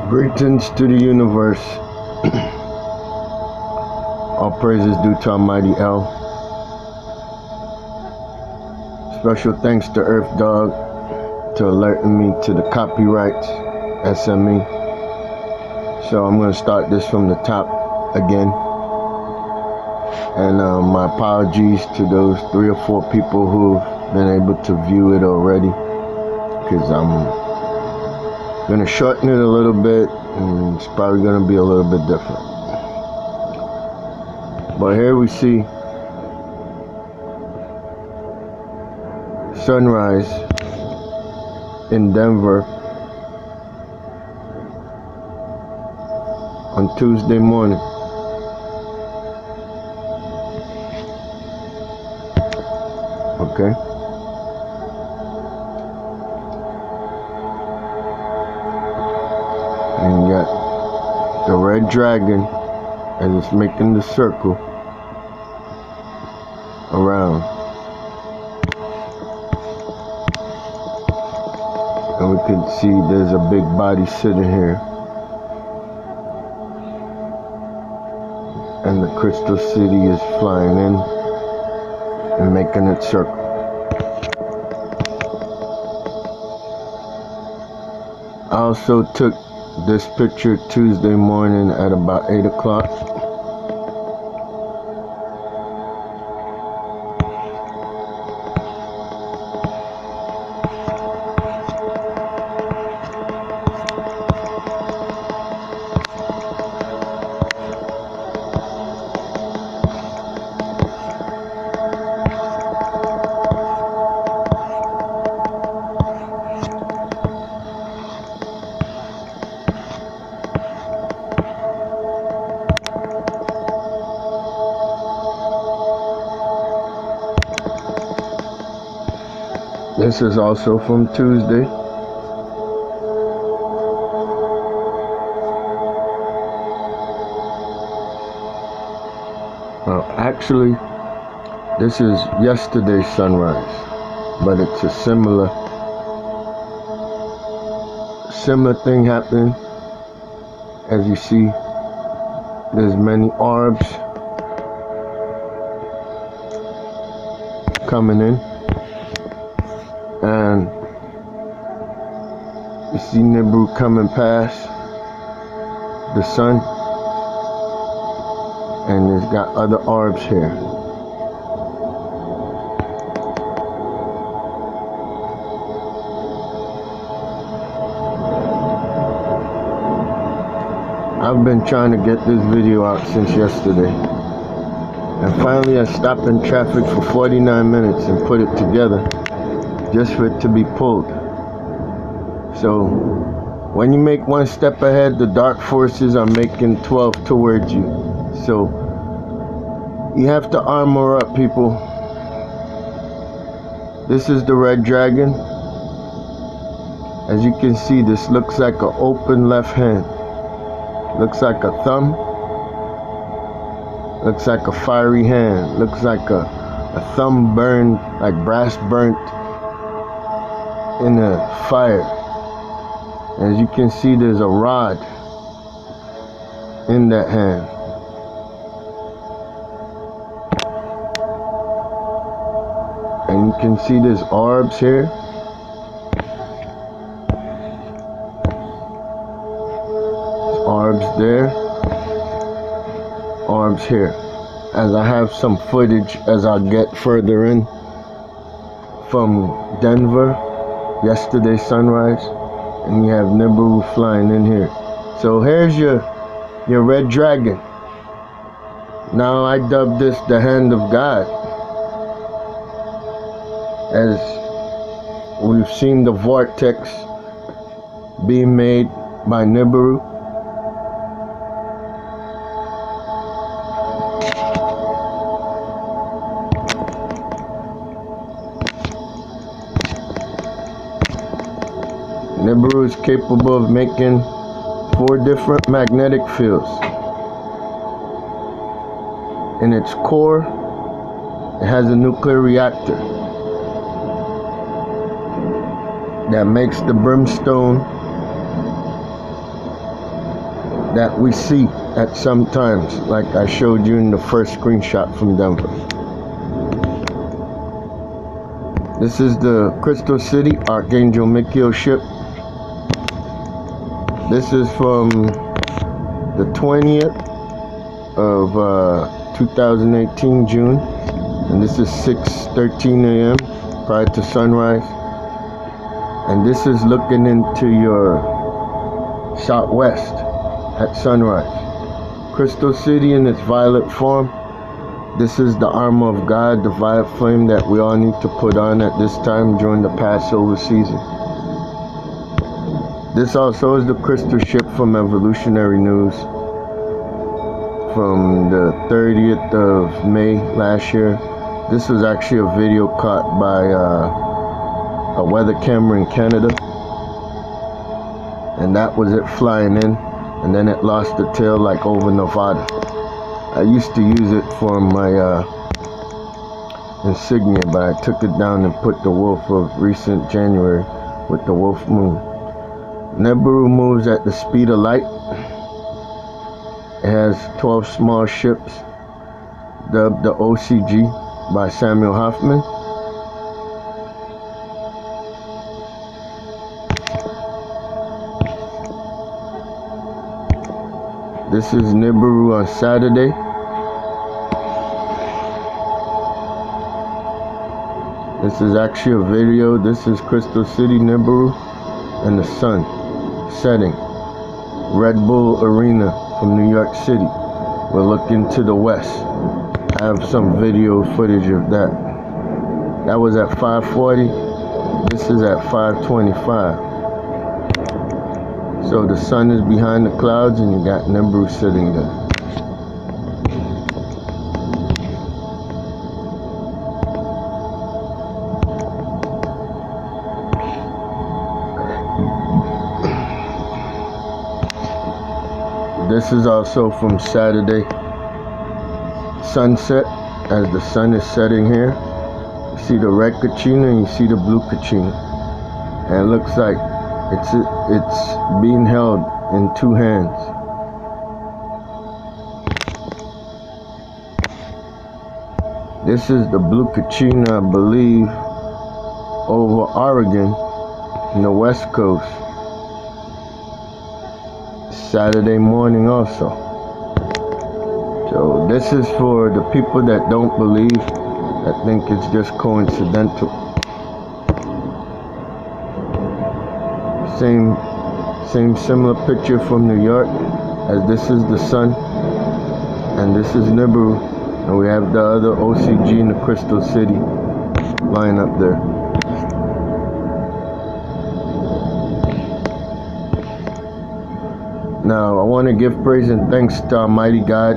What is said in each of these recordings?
Greetings to the universe. All praises due to Almighty El. Special thanks to Earth Dog to alerting me to the copyrights SME. So I'm going to start this from the top again. And my apologies to those 3 or 4 people who've been able to view it already, because I'm going to shorten it a little bit, and it's probably going to be a little bit different. But here we see sunrise in Denver on Tuesday morning. Okay. And you got the red dragon as it's making the circle around. And we can see there's a big body sitting here. And the crystal city is flying in and making its circle. I also took this picture Tuesday morning at about 8 o'clock. This is also from Tuesday. Well, actually, this is yesterday's sunrise, but it's a similar thing happening. As you see, there's many orbs coming in. And you see Nibiru coming past the sun, and it's got other orbs here. I've been trying to get this video out since yesterday, and finally I stopped in traffic for 49 minutes and put it together just for it to be pulled. So when you make one step ahead, the dark forces are making 12 towards you. So you have to armor up, people. This is the red dragon. As you can see, this looks like an open left hand. Looks like a thumb. Looks like a fiery hand. Looks like a thumb burned, like brass burnt in a fire. As you can see, there's a rod in that hand. And you can see there's orbs here. There's orbs there. Orbs here. As I have some footage as I get further in from Denver, yesterday's sunrise, and you have Nibiru flying in here. So here's your red dragon. Now I dub this the hand of God, as we've seen the vortex being made by Nibiru. Nibiru is capable of making 4 different magnetic fields. In its core, it has a nuclear reactor that makes the brimstone that we see at some times, like I showed you in the first screenshot from Denver. This is the Crystal City Archangel Michael ship. This is from the 20th of 2018 June, and this is 6:13 a.m. prior to sunrise, and this is looking into your southwest at sunrise. Crystal City in its violet form. This is the armor of God, the violet flame that we all need to put on at this time during the Passover season. This also is the crystal ship from Evolutionary News from the 30th of May last year. This was actually a video caught by a weather camera in Canada, and that was it flying in, and then it lost the tail like over Nevada. I used to use it for my insignia, but I took it down and put the wolf of recent January with the wolf moon. Nibiru moves at the speed of light. It has 12 small ships, dubbed the OCG by Samuel Hoffman. This is Nibiru on Saturday. This is actually a video. This is Crystal City, Nibiru, and the sun setting. Red Bull Arena from New York City. We're looking to the west. I have some video footage of that. That was at 5:40. This is at 5:25. So the sun is behind the clouds and you got Nibiru sitting there. This is also from Saturday sunset, as the sun is setting here. You see the red kachina and you see the blue kachina, and it looks like it's being held in two hands. This is the blue kachina, I believe, over Oregon in the west coast. Saturday morning also. So this is for the people that don't believe, that think it's just coincidental. Same similar picture from New York, as this is the sun and this is Nibiru, and we have the other OCG in the Crystal City lying up there. Now, I want to give praise and thanks to Almighty God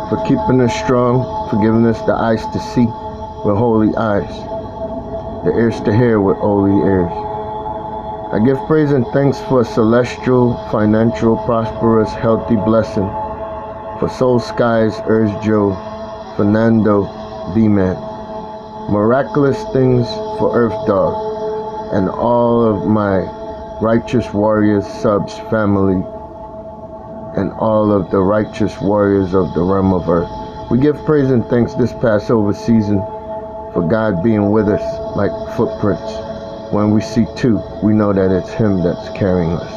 for keeping us strong, for giving us the eyes to see with holy eyes, the ears to hear with holy ears. I give praise and thanks for celestial, financial, prosperous, healthy blessing for Soul Skies, Earth Joe, Fernando, D-Man. Miraculous things for Earth Dog and all of my Righteous Warriors subs family and all of the righteous warriors of the realm of earth. We give praise and thanks this Passover season for God being with us like footprints. When we see two, we know that it's Him that's carrying us.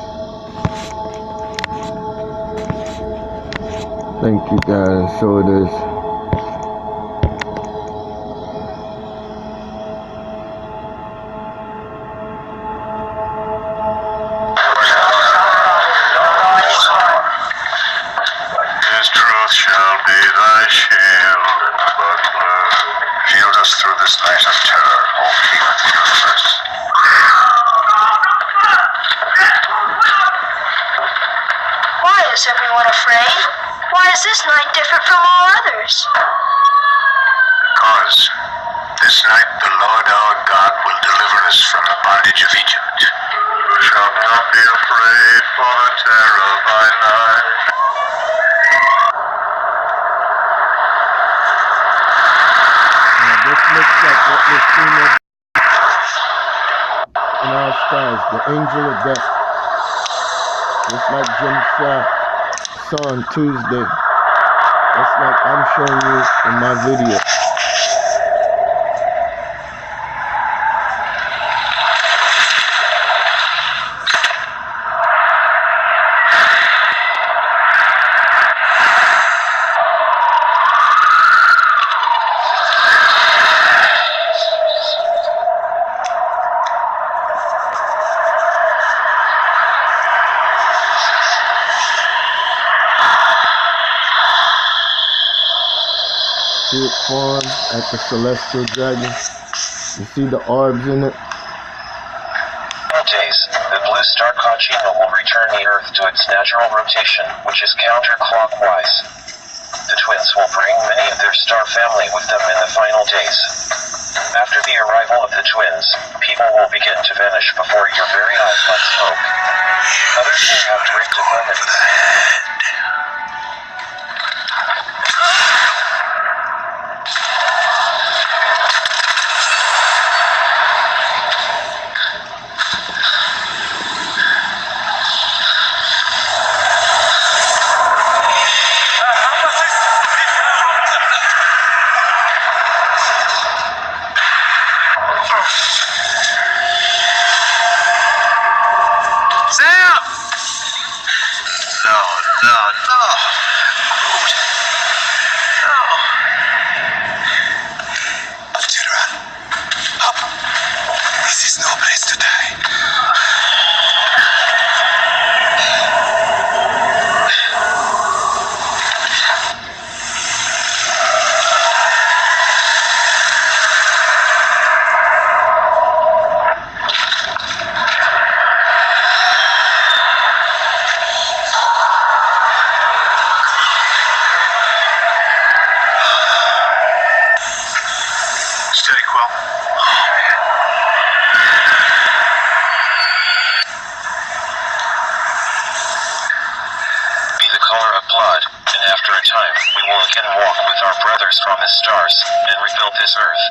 Thank you, God, and so it is. Through this night of terror, O King of the universe. Why is everyone afraid? Why is this night different from all others? Because this night the Lord our God will deliver us from the bondage of Egypt. We shall not be afraid for the terror by night. This looks like what we're seeing in our skies, the angel of death Just like Jim saw on Tuesday. Just like I'm showing you in my video. See it form at the celestial dragon. You see the orbs in it. Days, the blue star Kachina will return the Earth to its natural rotation, which is counterclockwise. The twins will bring many of their star family with them in the final days. After the arrival of the twins, people will begin to vanish before your very eyes like smoke. Others will have great deformities. After a time, we will again walk with our brothers from the stars and rebuild this earth.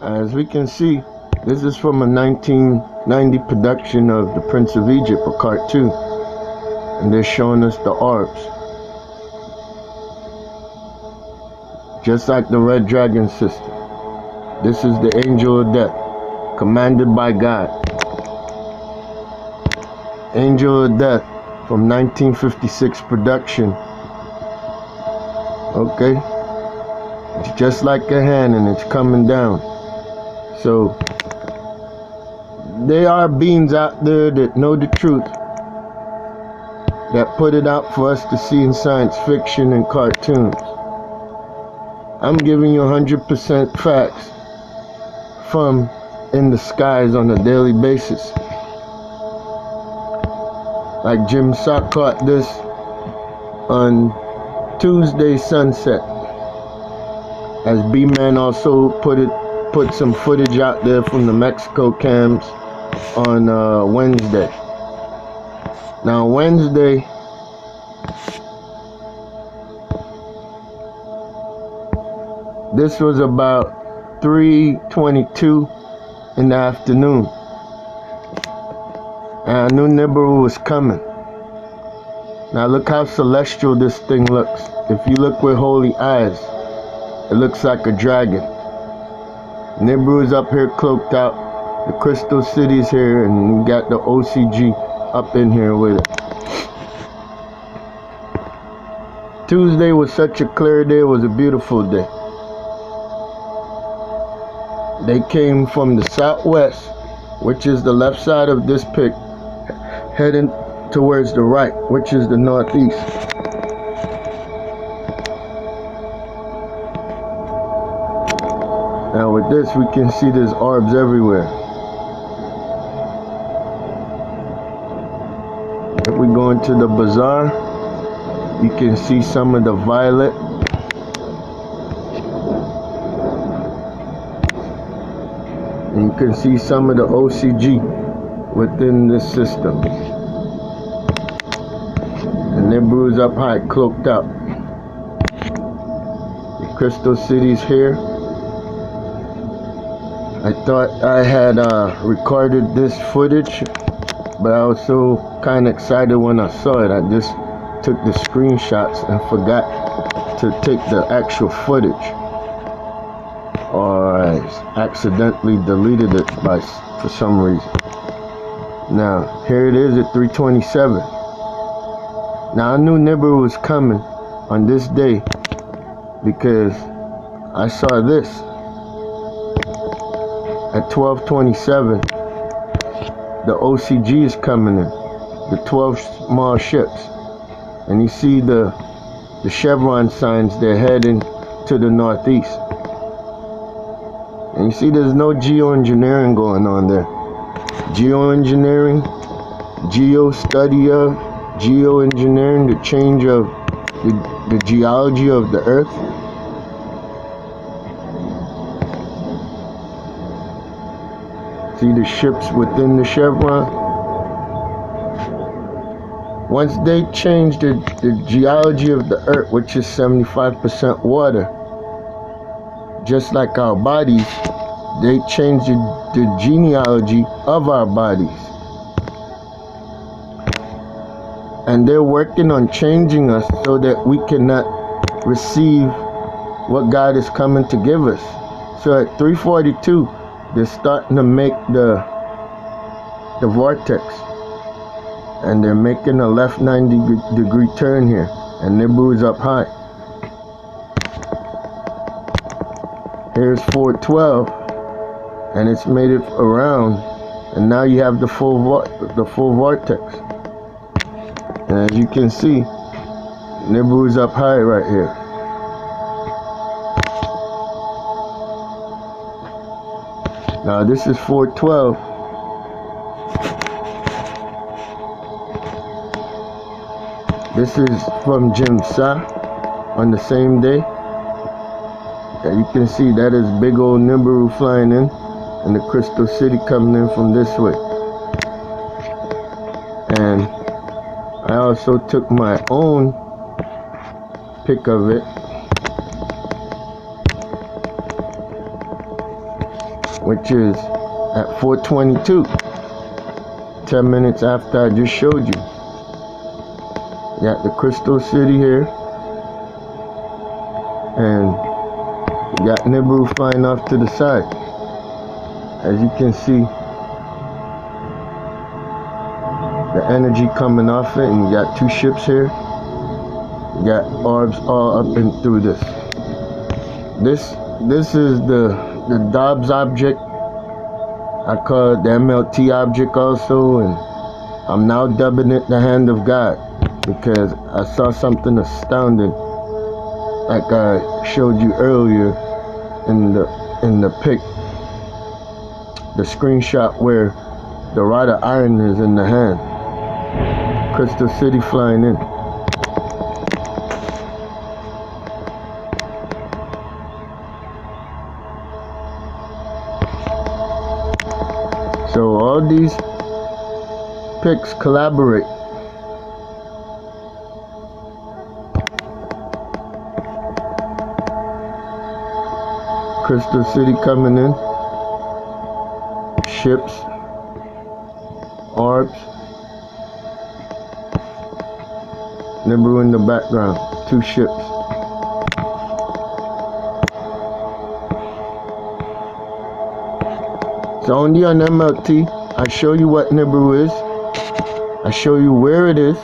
As we can see, this is from a 1990 production of The Prince of Egypt, a cartoon, and they're showing us the orbs. Just like the Red Dragon system. This is the Angel of Death, commanded by God. Angel of Death from 1956 production. Okay. It's just like a hand and it's coming down. So, there are beings out there that know the truth, that put it out for us to see in science fiction and cartoons. I'm giving you 100% facts from in the skies on a daily basis. Like Jim Sock caught this on Tuesday sunset. As B-Man also put some footage out there from the Mexico cams on Wednesday. Now Wednesday, this was about 3:22 in the afternoon. And I knew Nibiru was coming. Now look how celestial this thing looks. If you look with holy eyes, it looks like a dragon. Nibiru is up here cloaked out. The Crystal City's here, and we got the OCG up in here with it. Tuesday was such a clear day. It was a beautiful day. They came from the southwest, which is the left side of this pic, heading towards the right, which is the northeast. Now with this, we can see there's orbs everywhere. If we go into the bazaar, you can see some of the violet. And you can see some of the OCG within this system. And And Nibiru's up high, cloaked out. The Crystal City's here. I thought I had recorded this footage, but I was so kind of excited when I saw it. I just took the screenshots and forgot to take the actual footage, or I accidentally deleted it for some reason. Now here it is at 3:27. Now I knew Nibiru was coming on this day because I saw this at 12:27. The OCG is coming in, the 12 small ships, and you see the chevron signs. They're heading to the northeast, and you see there's no geoengineering going on there. Geoengineering, geo study of, geoengineering, the change of the geology of the earth. See the ships within the chevron? Once they change the geology of the earth, which is 75% water, just like our bodies, they change the genealogy of our bodies. And they're working on changing us so that we cannot receive what God is coming to give us. So at 3:42, they're starting to make the vortex, and they're making a left 90-degree turn here, and Nibiru's up high. Here's 4:12, and it's made it around, and now you have the full vortex. And as you can see, Nibiru's up high right here. Now this is 4:12. This is from Jim Sa on the same day. And you can see that is big old Nibiru flying in, and the Crystal City coming in from this way. And I also took my own pic of it, which is at 4:22, 10 minutes after I just showed you. Got the Crystal City here, and you got Nibiru flying off to the side. As you can see, the energy coming off it, and you got two ships here. You got orbs all up and through this. This is the Dobbs object. I call it the MLT object also, and I'm now dubbing it the Hand of God, because I saw something astounding, like I showed you earlier in the pic, the screenshot where the rod of iron is in the hand. Crystal City flying in. So all these pics collaborate. Crystal City coming in. Ships. Orbs. Nibiru in the background. Two ships. So only on MLT, I show you what Nibiru is. I show you where it is.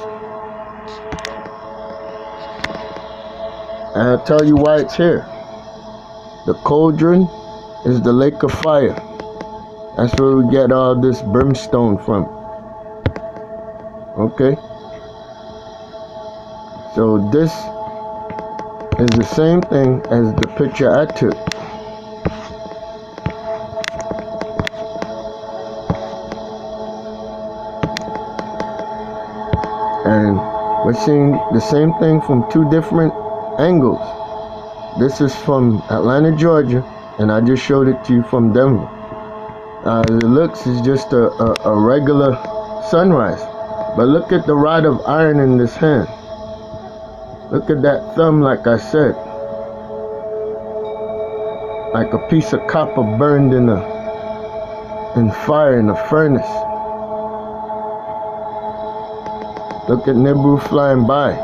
And I'll tell you why it's here. The cauldron is the lake of fire. That's where we get all this brimstone from. Okay? So this is the same thing as the picture I took. And we're seeing the same thing from two different angles. This is from Atlanta, Georgia, and I just showed it to you from Denver. As it looks, it's just a regular sunrise. But look at the rod of iron in this hand. Look at that thumb, like I said. Like a piece of copper burned in fire in a furnace. Look at Nibiru flying by.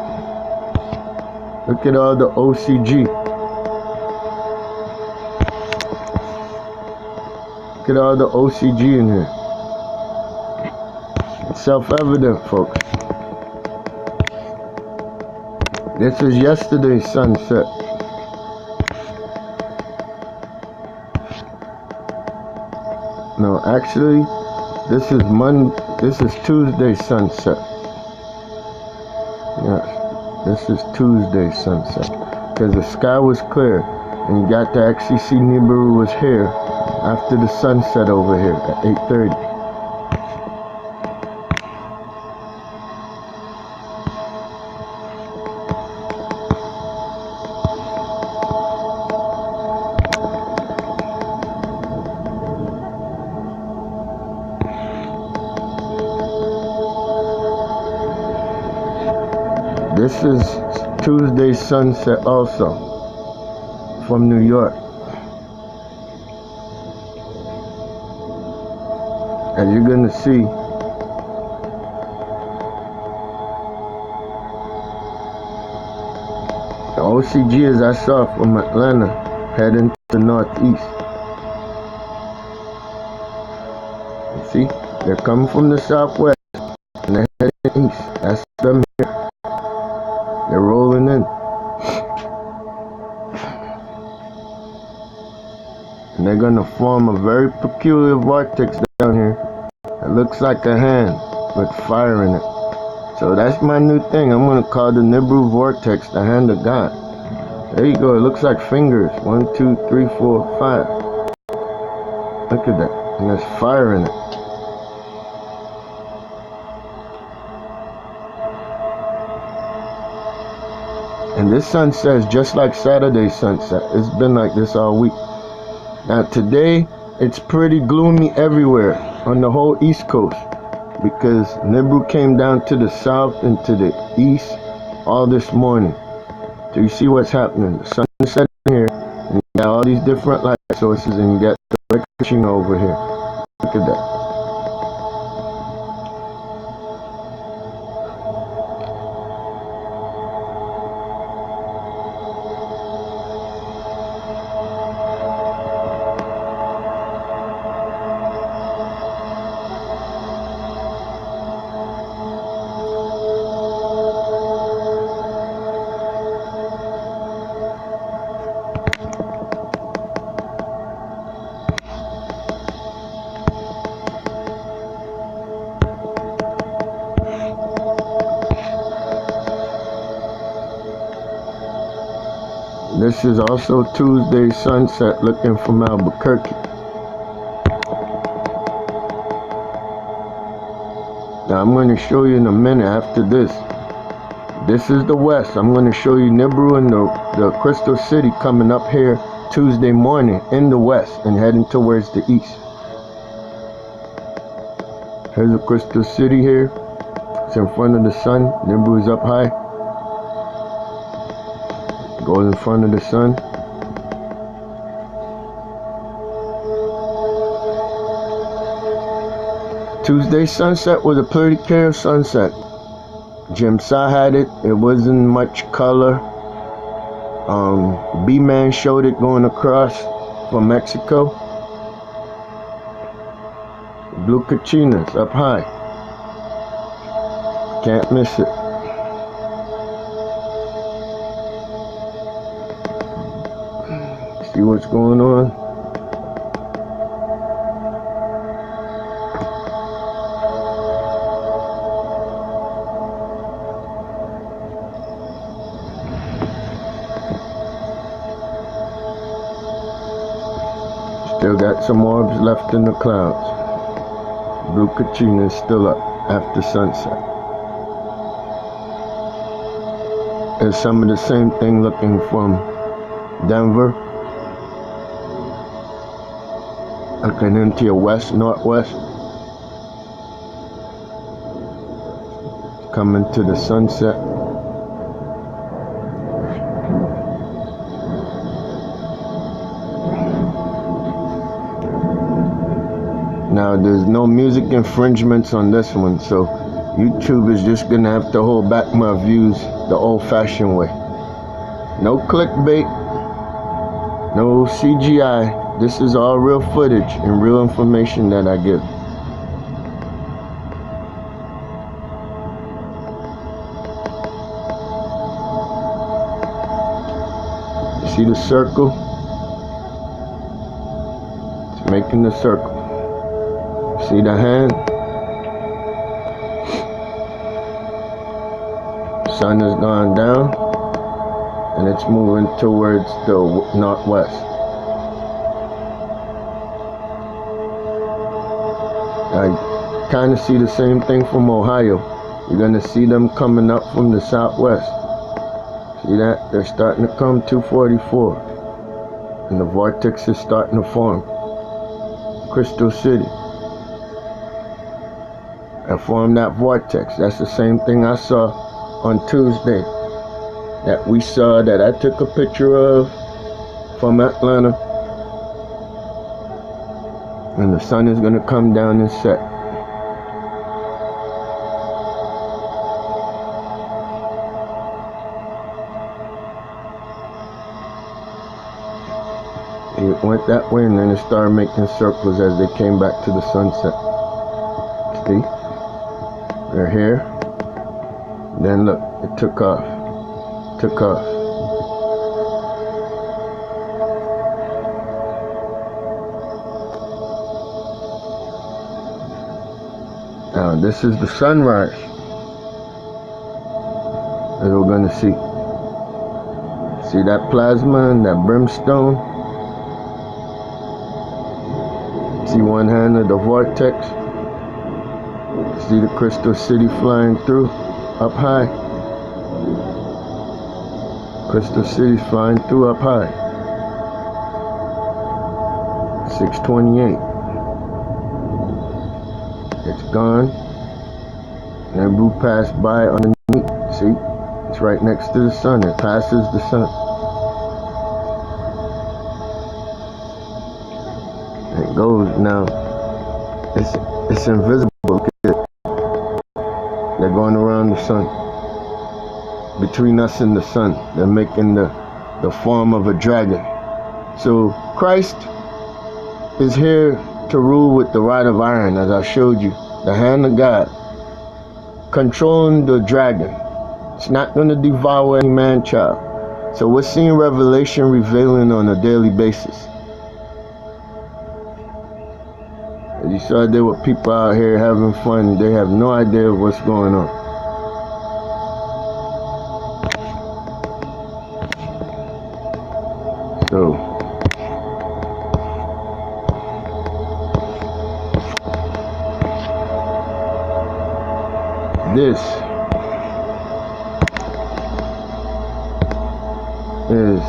Look at all the OCG. Look at all the OCG in here. It's self-evident, folks. This is yesterday's sunset. No, actually, this is Tuesday's sunset. Yes, this is Tuesday's sunset. Because the sky was clear, and you got to actually see Nibiru was here after the sunset over here at 8:30. This is Tuesday's sunset also from New York. As you're gonna see, the OCG as I saw from Atlanta heading to the northeast. You see, they're coming from the southwest and they're heading east. That's them here. They're rolling in. And they're gonna form a very peculiar vortex down here. It looks like a hand with fire in it. So that's my new thing. I'm gonna call the Nibiru vortex the hand of God. There you go. It looks like fingers. 1, 2, 3, 4, 5. Look at that. And there's fire in it. And this sunset is just like Saturday's sunset. It's been like this all week. Now today, it's pretty gloomy everywhere on the whole East Coast because Nibiru came down to the south and to the east all this morning. So you see what's happening. The sun is setting here, and you got all these different light sources, and you got the reflection over here. Look at that. This is also Tuesday's sunset looking from Albuquerque. Now I'm going to show you in a minute after this. This is the west. I'm going to show you Nibiru and the Crystal City coming up here Tuesday morning in the west and heading towards the east. Here's the Crystal City here. It's in front of the sun. Nibiru is up high. Goes in front of the sun. Tuesday's sunset was a pretty clear sunset. Jim Sa had it. It wasn't much color. B-Man showed it going across from Mexico. Blue Cachinas up high. Can't miss it. See what's going on? Still got some orbs left in the clouds. Blue Kachina is still up after sunset. There's some of the same thing looking from Denver. Looking into your west, northwest. Coming to the sunset. There's no music infringements on this one, so YouTube is just gonna have to hold back my views the old-fashioned way. No clickbait, no CGI. This is all real footage and real information that I give. You see the circle? It's making the circle. See the hand? Sun has gone down and it's moving towards the northwest. I kind of see the same thing from Ohio. You're going to see them coming up from the southwest. See that? They're starting to come 244. And the vortex is starting to form. Crystal City. I formed that vortex. That's the same thing I saw on Tuesday. That we saw, that I took a picture of from Atlanta. And the sun is going to come down and set. It went that way and then it started making circles as they came back to the sunset. See? They're here. Then look, it took off. Took off. Now this is the sunrise that we're going to see. See that plasma and that brimstone? See one hand of the vortex? See the Crystal City flying through up high? Crystal City's flying through up high. 628. It's gone. And blew past by underneath. See? It's right next to the sun. It passes the sun. It goes now. It's invisible. Look at it. They're going around the sun. Between us and the sun. They're making the form of a dragon. So Christ is here to rule with the rod of iron, as I showed you. The hand of God. Controlling the dragon. It's not going to devour any man-child. So we're seeing revelation revealing on a daily basis. As you saw, there were people out here having fun. They have no idea what's going on. So this is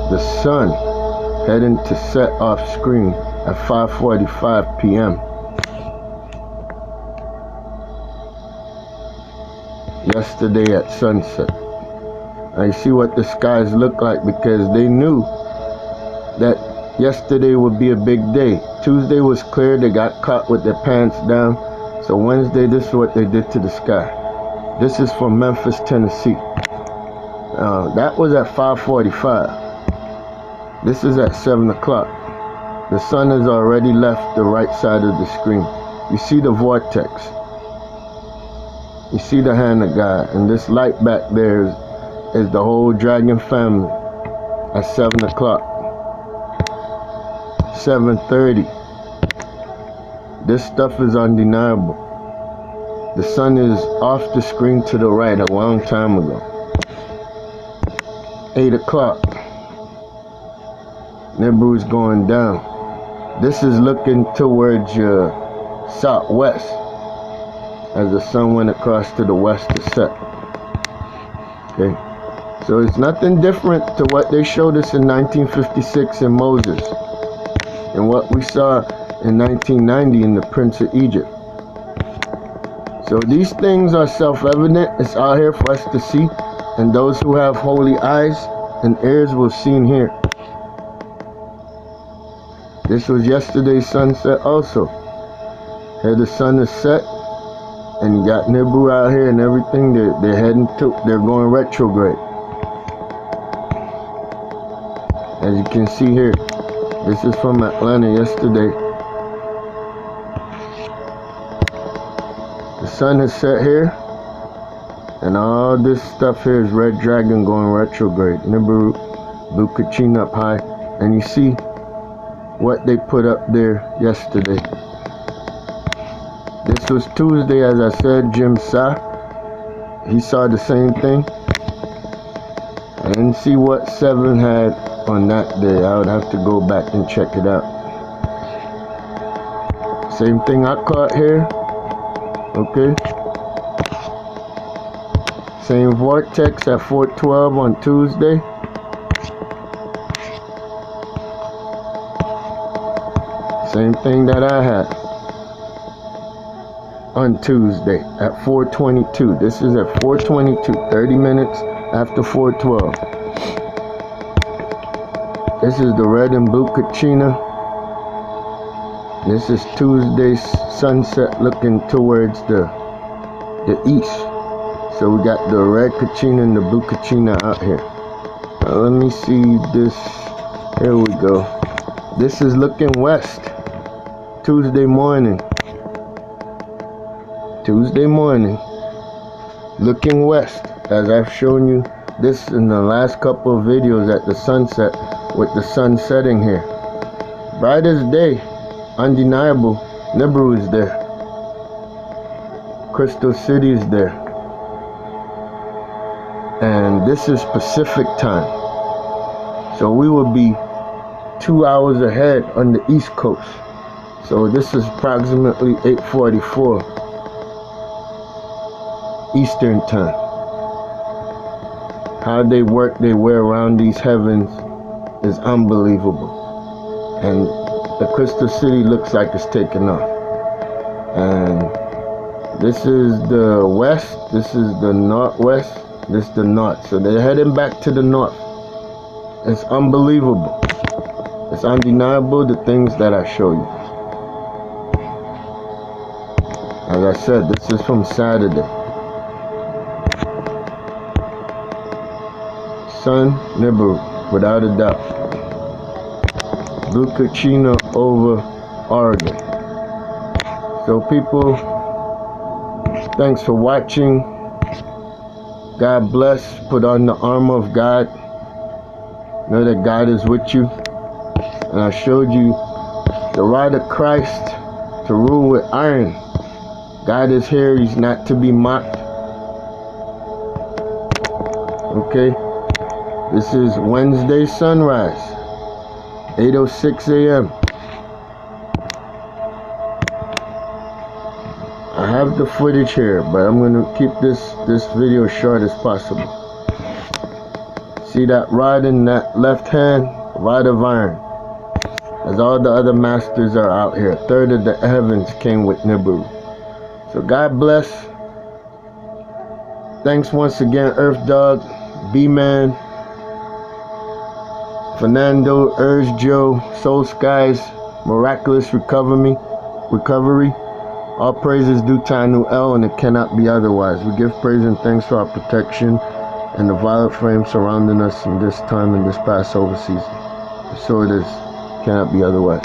the sun heading to set off screen at 5:45 p.m. yesterday at sunset. Now you see what the skies look like, because they knew that yesterday would be a big day. Tuesday was clear, they got caught with their pants down. So Wednesday, this is what they did to the sky. This is from Memphis, Tennessee. That was at 5:45. This is at 7 o'clock. The sun has already left the right side of the screen. You see the vortex. You see the hand of God. And this light back there is the whole dragon family at 7 o'clock. 7:30. This stuff is undeniable. The sun is off the screen to the right a long time ago. 8 o'clock. Nibiru is going down. This is looking towards southwest as the sun went across to the west to set. Okay, so it's nothing different to what they showed us in 1956 in Moses and what we saw in 1990 in the Prince of Egypt. So these things are self-evident. It's out here for us to see, and those who have holy eyes and ears will see and hear. This was yesterday's sunset also. Here the sun is set, and you got Nibiru out here and everything. They're heading to, they're going retrograde. As you can see here, this is from Atlanta yesterday. The sun is set here, and all this stuff here is Red Dragon going retrograde. Nibiru, Blue Kachin up high, and you see what they put up there yesterday. This was Tuesday, as I said. Jim saw. He saw the same thing. I didn't see what 7 had on that day. I would have to go back and check it out. Same thing I caught here. Okay. Same vortex at 412 on Tuesday. Same thing that I had on Tuesday at 422. This is at 422, 30 minutes after 412. This is the red and blue Kachina. This is Tuesday's sunset looking towards the east. So we got the red Kachina and the blue Kachina out here. Now let me see this. Here we go. This is looking west. Tuesday morning. Tuesday morning. Looking west. As I've shown you this in the last couple of videos at the sunset with the sun setting here. Bright as day. Undeniable. Nibiru is there. Crystal City is there. And this is Pacific time. So we will be 2 hours ahead on the East Coast. So this is approximately 8:44 Eastern time. How they work their way around these heavens is unbelievable. And the Crystal City looks like it's taking off. And this is the west, this is the northwest, this is the north. So they're heading back to the north. It's unbelievable. It's undeniable, the things that I show you. As I said, this is from Saturday. Sun, Nibiru, without a doubt. Blue Kachina over Oregon. So people, thanks for watching. God bless. Put on the armor of God. Know that God is with you. And I showed you the rod of Christ to rule with iron. God is here. He's not to be mocked. Okay. This is Wednesday sunrise. 8:06 a.m. I have the footage here, but I'm going to keep this video short as possible. See that rod in that left hand? Rod of iron. As all the other masters are out here. A third of the heavens came with Nibiru. So God bless. Thanks once again, Earth Dog, B-Man, Fernando, Urge Joe, Soul Skies, Miraculous Recovery. All praises due to Anu El, and it cannot be otherwise. We give praise and thanks for our protection and the violet flame surrounding us in this time in this Passover season. So it is. Cannot be otherwise.